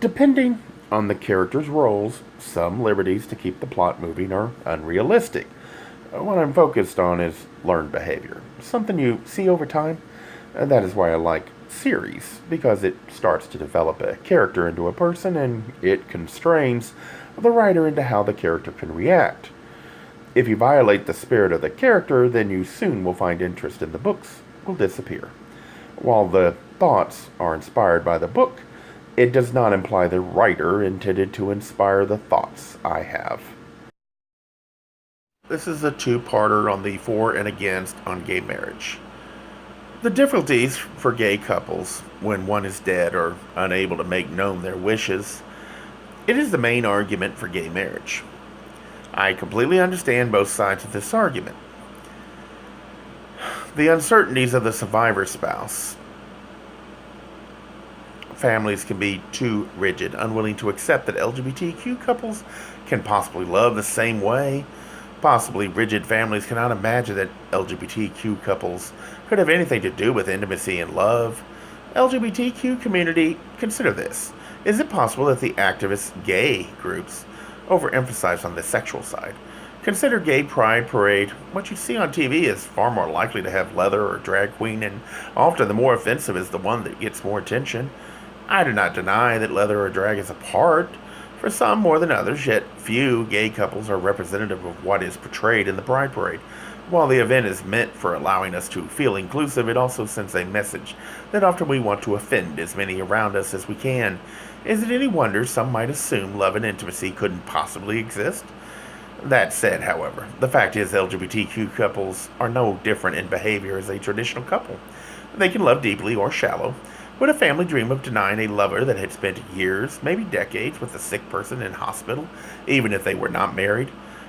Depending on the character's roles, some liberties to keep the plot moving are unrealistic. What I'm focused on is learned behavior, something you see over time. That is why I like series, because it starts to develop a character into a person and it constrains the writer into how the character can react. If you violate the spirit of the character, then you soon will find interest in the books will disappear. While the thoughts are inspired by the book, it does not imply the writer intended to inspire the thoughts I have. This is a two-parter on the for and against on gay marriage. The difficulties for gay couples when one is dead or unable to make known their wishes. It is the main argument for gay marriage. I completely understand both sides of this argument. The uncertainties of the survivor spouse. Families can be too rigid, unwilling to accept that LGBTQ couples can possibly love the same way. Possibly rigid families cannot imagine that LGBTQ couples could have anything to do with intimacy and love. LGBTQ community, consider this. Is it possible that the activist gay groups overemphasize on the sexual side? Consider gay pride parade. What you see on TV is far more likely to have leather or drag queen, and often the more offensive is the one that gets more attention. I do not deny that leather or drag is a part, for some more than others, yet few gay couples are representative of what is portrayed in the pride parade. While the event is meant for allowing us to feel inclusive, it also sends a message that often we want to offend as many around us as we can. Is it any wonder some might assume love and intimacy couldn't possibly exist? That said, however, the fact is LGBTQ couples are no different in behavior as a traditional couple. They can love deeply or shallow. Would a family dream of denying a lover that had spent years, maybe decades, with a sick person in hospital, even if they were not married?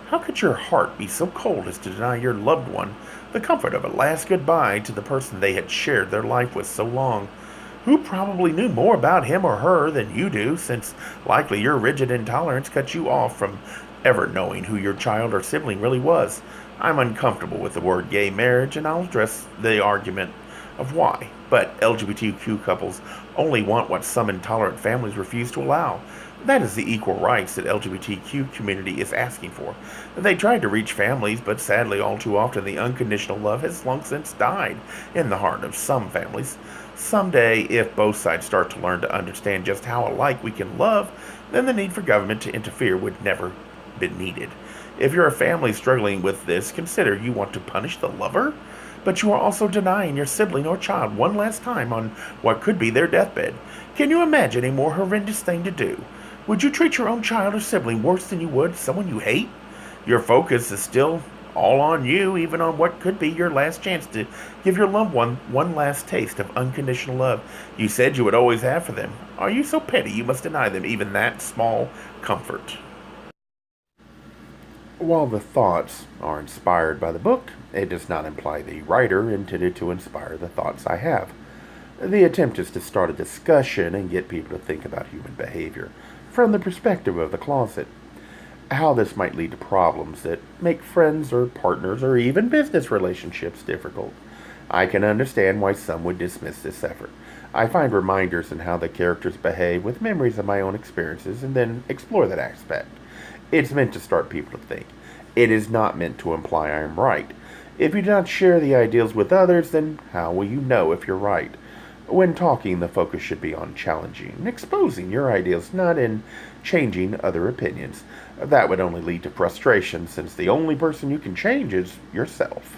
How could your heart be so cold as to deny your loved one the comfort of a last goodbye to the person they had shared their life with so long? Who probably knew more about him or her than you do, since likely your rigid intolerance cut you off from ever knowing who your child or sibling really was. I'm uncomfortable with the word gay marriage, and I'll address the argument of why. But LGBTQ couples only want what some intolerant families refuse to allow. That is the equal rights that LGBTQ community is asking for. They tried to reach families, but sadly all too often the unconditional love has long since died in the heart of some families. Someday, if both sides start to learn to understand just how alike we can love, then the need for government to interfere would never been needed. If you're a family struggling with this, consider you want to punish the lover, but you are also denying your sibling or child one last time on what could be their deathbed. Can you imagine a more horrendous thing to do? Would you treat your own child or sibling worse than you would someone you hate? Your focus is still all on you, even on what could be your last chance to give your loved one last taste of unconditional love you said you would always have for them. Are you so petty you must deny them even that small comfort? While the thoughts are inspired by the book, it does not imply the writer intended to inspire the thoughts I have. The attempt is to start a discussion and get people to think about human behavior from the perspective of the closet. How this might lead to problems that make friends or partners or even business relationships difficult. I can understand why some would dismiss this effort. I find reminders in how the characters behave with memories of my own experiences and then explore that aspect. It's meant to start people to think. It is not meant to imply I am right. If you do not share the ideals with others, then how will you know if you're right? When talking, the focus should be on challenging and exposing your ideals, not in changing other opinions. That would only lead to frustration, since the only person you can change is yourself.